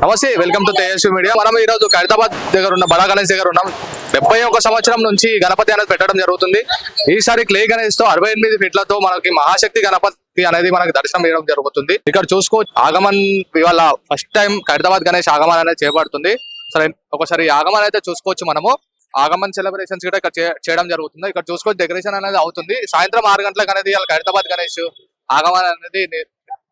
నమస్తే, welcome to Tejaswi media. మనం ఈ రోజు ఖైరతాబాద్ దగ్గర ఉన్న బడా గణేష్ దగ్గర ఉన్నాం. 71 సంవత్సరం నుంచి గణపతి అనేది పెట్టడం జరుగుతుంది. ఈసారి క్లే గణేష్ తో 68 ఫీట్లతో మనకి మహాశక్తి గణపతి అనేది మనకి దర్శనం ఇవ్వడం జరుగుతుంది. ఇక్కడ చూసుకోవచ్చు, ఆగమన్ ఇవాళ ఫస్ట్ టైం ఖైరతాబాద్ గణేష్ ఆగమన్ అనేది చేపడుతుంది. సరే, ఒకసారి ఆగమన్ అయితే చూసుకోవచ్చు. మనము ఆగమన్ సెలబ్రేషన్స్ కూడా ఇక్కడ చేయడం జరుగుతుంది. ఇక్కడ చూసుకోవచ్చు, డెకరేషన్ అనేది అవుతుంది. సాయంత్రం 6 గంటలకు అనేది ఖైరతాబాద్ గణేష్ ఆగమన్ అనేది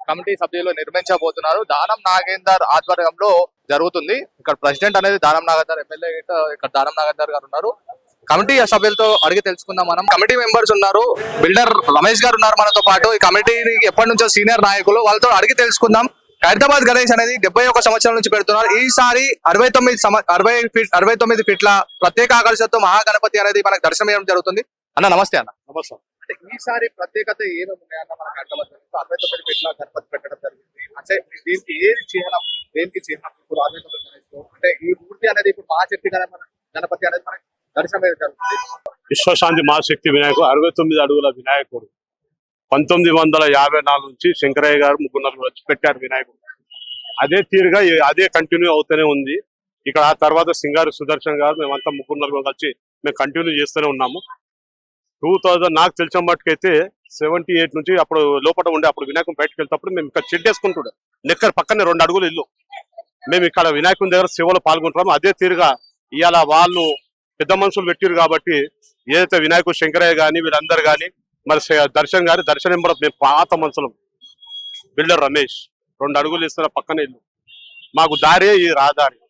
కమిటీ సభ్యులు నిర్మించబోతున్నారు. దానం నాగేందర్ ఆధ్వర్యంలో జరుగుతుంది. ఇక్కడ ప్రెసిడెంట్ అనేది దానం నాగేందర్, ఎమ్మెల్యే ఇక్కడ దానం నాగేందర్ గారు ఉన్నారు. కమిటీ సభ్యులతో అడిగి తెలుసుకుందాం. మనం కమిటీ మెంబర్స్ ఉన్నారు, బిల్డర్ రమేష్ గారు ఉన్నారు మనతో పాటు. ఈ కమిటీని ఎప్పటి నుంచో సీనియర్ నాయకులు, వాళ్ళతో అడిగి తెలుసుకుందాం. ఖైరతాబాద్ గణేష్ అనేది 71 సంవత్సరాల నుంచి పెడుతున్నారు. ఈసారి 69 ఫీట్ల ప్రత్యేక ఆకర్షణతో మహాగణపతి అనేది మనకు దర్శనం ఇవ్వడం జరుగుతుంది. అన్న నమస్తే. అన్న నమస్తే. ఈసారి ప్రత్యేకత ఏమేమి ఉన్నాయన్న మన ఖైరతాబాద్ 69 ఫీట్ల గణపతి పెట్టడం జరిగింది. అంటే దీనికి ఏది చిహ్నం, దేనికి చిహ్నం? ఇప్పుడు 69 అంటే ఈ మూర్తి అనేది ఇప్పుడు మహాశక్తి గణపతి అనేది మనకి దర్శనం జరుగుతుంది. విశ్వశాంతి మహాశక్తి వినాయకుడు 69 అడుగుల వినాయకుడు 1954 నుంచి శంకరయ్య గారు ముగ్గురు వచ్చి పెట్టారు వినాయకుడు. అదే తీరుగా అదే కంటిన్యూ అవుతూనే ఉంది. ఇక్కడ ఆ తర్వాత సింగారు సుదర్శన్ గారు మేమంతా ముగ్గురు వచ్చి మేము కంటిన్యూ చేస్తూనే ఉన్నాము. 2000 నాకు తెలిసిన మట్టుకైతే 78 నుంచి అప్పుడు లోపల ఉండే అప్పుడు వినాయకుని బయటకు వెళ్తేప్పుడు మేము ఇక్కడ చెడ్ వేసుకుంటుండే లెక్కర్ పక్కనే 2 అడుగులు ఇల్లు. మేము ఇక్కడ వినాయకుని దగ్గర సేవలో పాల్గొంటున్నాము. అదే తీరుగా ఇవాళ వాళ్ళు పెద్ద మనుషులు పెట్టారు కాబట్టి ఏదైతే వినాయకుడు శంకరయ్య గాని వీళ్ళందరూ గాని మరి దర్శన్ గారి దర్శనం నెంబర్ మేము పాత మనుషులు బిల్డర్ రమేష్ 2 అడుగులు ఇస్తున్న పక్కనే ఇల్లు. మాకు దారే ఈ రహదారి,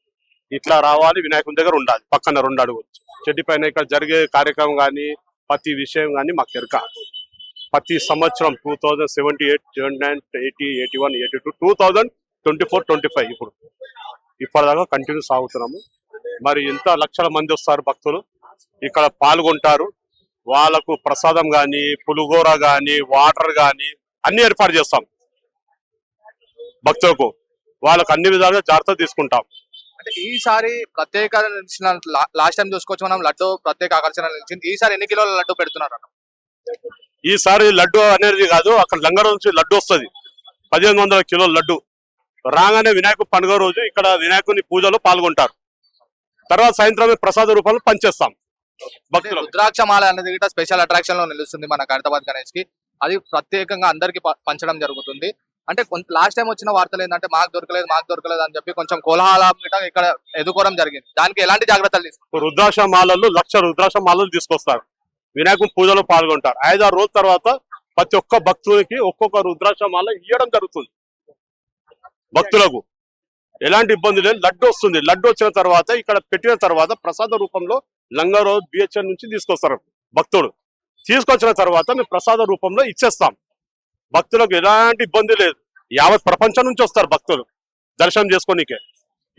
ఇట్లా రావాలి వినాయకుని దగ్గర ఉండాలి పక్కన 2 అడుగులు చెడ్డి పైన. ఇక్కడ జరిగే కార్యక్రమం కానీ ప్రతి విషయం కానీ మాకు ఎరక. ప్రతి సంవత్సరం 2078, 79, 80, 81, 82, 2024, 25 ఇప్పుడు ఇప్పటిదాకా కంటిన్యూ సాగుతున్నాము. మరి ఇంత లక్షల మంది వస్తారు భక్తులు, ఇక్కడ పాల్గొంటారు. వాళ్ళకు ప్రసాదం గాని పులిహోర గాని వాటర్ గాని అన్ని ఏర్పాటు చేస్తాం భక్తులకు. వాళ్ళకు అన్ని విధాలుగా జాగ్రత్త తీసుకుంటాం. అంటే ఈసారి ప్రత్యేక లాస్ట్ టైం చూసుకోవచ్చు మనం, లడ్డు ప్రత్యేక ఆకర్షణ నిలిచింది. ఈసారి ఎన్ని కిలోల లడ్డు పెడుతున్నారు అన్న? ఈసారి లడ్డు అనేది కాదు, అక్కడ లంగర నుంచి లడ్డు వస్తుంది 1500 కిలోల లడ్డు. రాగానే వినాయకుడు పండుగ రోజు ఇక్కడ వినాయకుని పూజలో పాల్గొంటారు. తర్వాత సాయంత్రమే ప్రసాద రూపంలో పనిచేస్తాం భక్తులు. రుద్రాక్షమాల అనేది స్పెషల్ అట్రాక్షన్ లో నిలుస్తుంది మన ఖైరతాబాద్ గణేష్ కి. అది ప్రత్యేకంగా అందరికి పంచడం జరుగుతుంది. అంటే లాస్ట్ టైం వచ్చిన వార్తలు ఏంటంటే మాకు దొరకలేదు అని చెప్పి కొంచెం కోలాహలం ఇక్కడ ఎదుర్కోవడం జరిగింది. దానికి ఎలాంటి జాగ్రత్తలు తీసుకుంటారు? రుద్రాక్షమాలలు 1,00,000 రుద్రాక్షమాలలు తీసుకొస్తారు, వినాయకుని పూజలో పాల్గొంటారు. 5-6 రోజుల తర్వాత ప్రతి ఒక్క భక్తునికి ఒక్కొక్క రుద్రాక్షమాల ఇవ్వడం జరుగుతుంది. భక్తులకు ఎలాంటి ఇబ్బంది లేదు. లడ్డు వస్తుంది, లడ్డు వచ్చిన తర్వాత ఇక్కడ పెట్టిన తర్వాత ప్రసాద రూపంలో లంగరో బిహెచ్ఎన్ నుంచి తీసుకొస్తారు భక్తుడు. తీసుకొచ్చిన తర్వాత మేము ప్రసాద రూపంలో ఇచ్చేస్తాం. భక్తులకు ఎలాంటి ఇబ్బంది లేదు. యావత్ ప్రపంచం నుంచి వస్తారు భక్తులు దర్శనం చేసుకోనికే,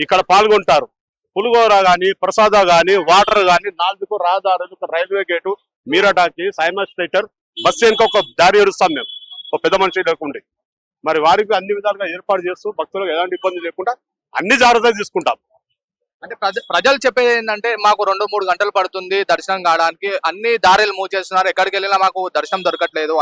ఇక్కడ పాల్గొంటారు. పులిహోర గాని ప్రసాద గాని వాటర్ గాని 4 రహదారులు, రైల్వే గేటు, మీరటాకి సైమస్ థియేటర్ బస్సు ఇంకొక దారి ఏడుస్తాం మేము ఒక పెద్ద మనిషి లేకుండా. మరి వారికి అన్ని విధాలుగా ఏర్పాటు చేస్తూ భక్తులకు ఎలాంటి ఇబ్బంది లేకుండా అన్ని జాగ్రత్తలు తీసుకుంటాం. అంటే ప్రజలు చెప్పేది ఏంటంటే మాకు 2-3 గంటలు పడుతుంది దర్శనం కావడానికి, అన్ని దారిలు మూసేస్తున్నారు, ఎక్కడికి వెళ్ళినా మాకు దర్శనం దొరకట్లేదు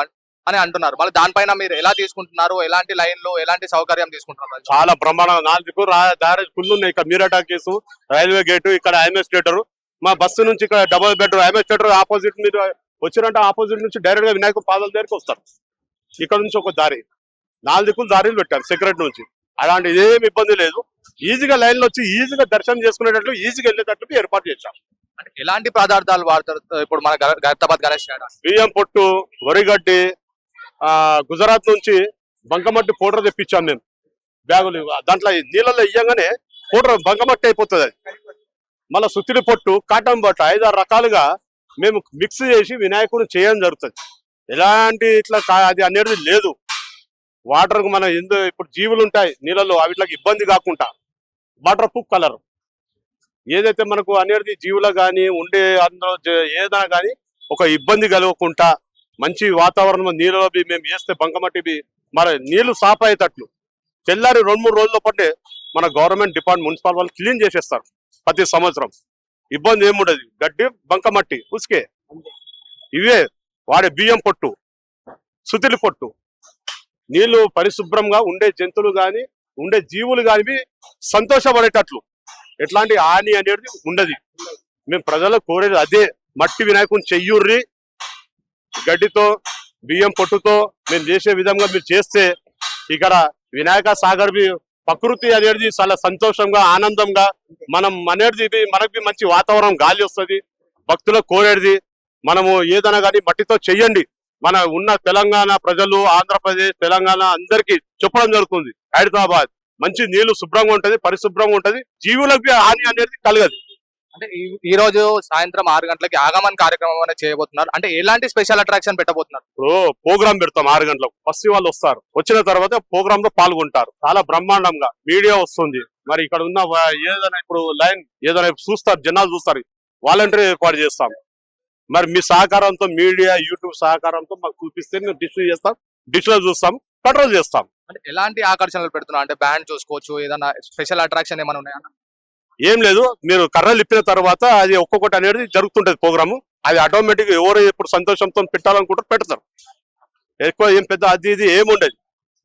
అని అంటున్నారు. మళ్ళీ దానిపైన మీరు ఎలా తీసుకుంటున్నారు? ఎలాంటి లైన్లు, ఎలాంటి సౌకర్యం తీసుకుంటున్నారు? చాలా బ్రహ్మాండంగా 4 దారి ఫుల్ ఉన్నాయి. ఇక్కడ మీరటా కేసు, రైల్వే గేటు, ఇక్కడ ఐఎంఎస్ థియేటర్. మా బస్సు నుంచి ఇక్కడ double bedroom IMS theatre opposite మీరు వచ్చినట్టు ఆపోజిట్ నుంచి డైరెక్ట్ గా వినాయక పాదాల దగ్గరికి వస్తారు. ఇక్కడ నుంచి ఒక దారి, 4 దారిలు పెట్టారు సెక్రటరీ నుంచి. అలాంటి ఏమి ఇబ్బంది లేదు. ఈజీగా లైన్లో వచ్చి ఈజీగా దర్శనం చేసుకునేటట్లు, ఈజీగా వెళ్ళేటట్లు ఏర్పాటు చేశాం. ఎలాంటి పదార్థాలు వాడతారు ఇప్పుడు మన ఖైరతాబాద్ గణేష్? బియ్యం పొట్టు, వరిగడ్డి, గుజరాత్ నుంచి బంకమట్టి పౌడర్ తెప్పించాం మేము. బ్యాగులు దాంట్లో నీళ్ళలో ఇయ్యంగానే పౌడర్ బంకమట్టి అయిపోతుంది. అది మళ్ళీ సుత్తిడి పొట్టు, కాటన్ బట్ట 5-6 రకాలుగా మేము మిక్స్ చేసి వినాయకుడు చేయడం జరుగుతుంది. ఎలాంటి ఇట్లా అది అనేది లేదు. వాటర్ కు మన ఇప్పుడు జీవులు ఉంటాయి నీళ్ళలో, అవిట్లకి ఇబ్బంది కాకుండా వాటర్ ప్రూఫ్ కలర్ ఏదైతే మనకు అనేది జీవులకు కానీ ఉండే అందులో ఏదైనా కానీ ఒక ఇబ్బంది కలగకుండా మంచి వాతావరణం నీళ్ళలో మేము వేస్తే బంకమట్టి మరి నీళ్లు సాఫ్ అయ్యేటట్లు తెల్లారి 2-3 రోజుల పట్టే మన గవర్నమెంట్ డిపార్ట్మెంట్ మున్సిపల్ వాళ్ళు క్లీన్ చేసేస్తారు ప్రతి సంవత్సరం. ఇబ్బంది ఏముండదు. గడ్డి బంకమట్టి ఉసుకే ఇవే వాడే బియ్యం పొట్టు, సుతిలి పొట్టు, నీళ్లు పరిశుభ్రంగా ఉండే జంతువులు గాని ఉండే జీవులు కానివి సంతోషపడేటట్లు ఎట్లాంటి హాని అనేది ఉండదు. మేము ప్రజలకు కోరేది అదే, మట్టి వినాయకుని చెయ్యుర్రి, గడ్డితో బియ్యం పొట్టుతో మేము చేసే విధంగా మీరు చేస్తే ఇక్కడ వినాయక సాగర్ ప్రకృతి అనేది చాలా సంతోషంగా ఆనందంగా మనం అనేది మనకి మంచి వాతావరణం గాలి వస్తుంది. భక్తులకు కోరేది మనము ఏదైనా కానీ మట్టితో చెయ్యండి. మన ఉన్న తెలంగాణ ప్రజలు, ఆంధ్రప్రదేశ్, తెలంగాణ అందరికీ చెప్పడం జరుగుతుంది. హైదరాబాద్ మంచి నీళ్లు శుభ్రంగా ఉంటది, పరిశుభ్రంగా ఉంటది, జీవులకు హాని అనేది కలగదు. అంటే ఈ రోజు సాయంత్రం 6 గంటలకి ఆగమన్ కార్యక్రమం అనేది చేయబోతున్నారు. అంటే ఎలాంటి స్పెషల్ అట్రాక్షన్ పెట్టబోతున్నారు? ఇప్పుడు ప్రోగ్రామ్ పెడతాం 6 గంటలకు. ఫస్ట్ వాళ్ళు వస్తారు, వచ్చిన తర్వాత ప్రోగ్రామ్ లో పాల్గొంటారు. చాలా బ్రహ్మాండంగా మీడియా వస్తుంది. మరి ఇక్కడ ఉన్న ఏదైనా ఇప్పుడు లైన్ ఏదైనా చూస్తారు, జనాలు చూస్తారు, వాలంటీర్ ఏర్పాటు చేస్తాం. మరి మీ సహకారంతో, మీడియా యూట్యూబ్ సహకారంతో మాకు చూపిస్తే మేము డిస్ప్లే చేస్తాం, డిష్ లో చూస్తాం, కంట్రోల్ చేస్తాం. అంటే ఎలాంటి ఆకర్షణలు పెడుతున్నారు? అంటే బ్యాండ్ చూసుకోవచ్చు, ఏదైనా స్పెషల్ అట్రాక్షన్ ఏమైనా ఉన్నాయా? ఏం లేదు, మీరు కర్రలు ఇప్పిన తర్వాత అది ఒక్కొక్కటి అనేది జరుగుతుంటది ప్రోగ్రాము. అది ఆటోమేటిక్ ఎవరు ఎప్పుడు సంతోషంతో పెట్టాలనుకుంటారు పెడతారు. ఎక్కువ ఏం పెద్ద అది ఇది ఏముండదు,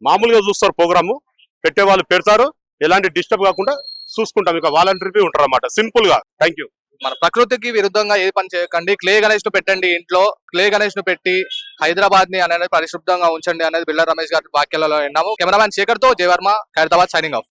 మామూలుగా చూస్తారు ప్రోగ్రాము. పెట్టే వాళ్ళు పెడతారు, ఎలాంటి డిస్టర్బ్ కాకుండా చూసుకుంటాం. ఇక వాలంటీర్ ఉంటారు అన్నమాట. సింపుల్ గా. Thank you. మన ప్రకృతికి విరుద్ధంగా ఏ పని చేయకండి. క్లే గణేష్ ను పెట్టండి ఇంట్లో. క్లే గణేష్ ను పెట్టి హైదరాబాద్ ని అనేది పరిశుభ్రంగా ఉంచండి అనేది బిల్డర్ రమేష్ గారి వాక్యాలలో విన్నాము. కెమెరామ్యాన్ శేఖర్ తో జయవర్మ, హైదరాబాద్, సైనింగ్ ఆఫ్.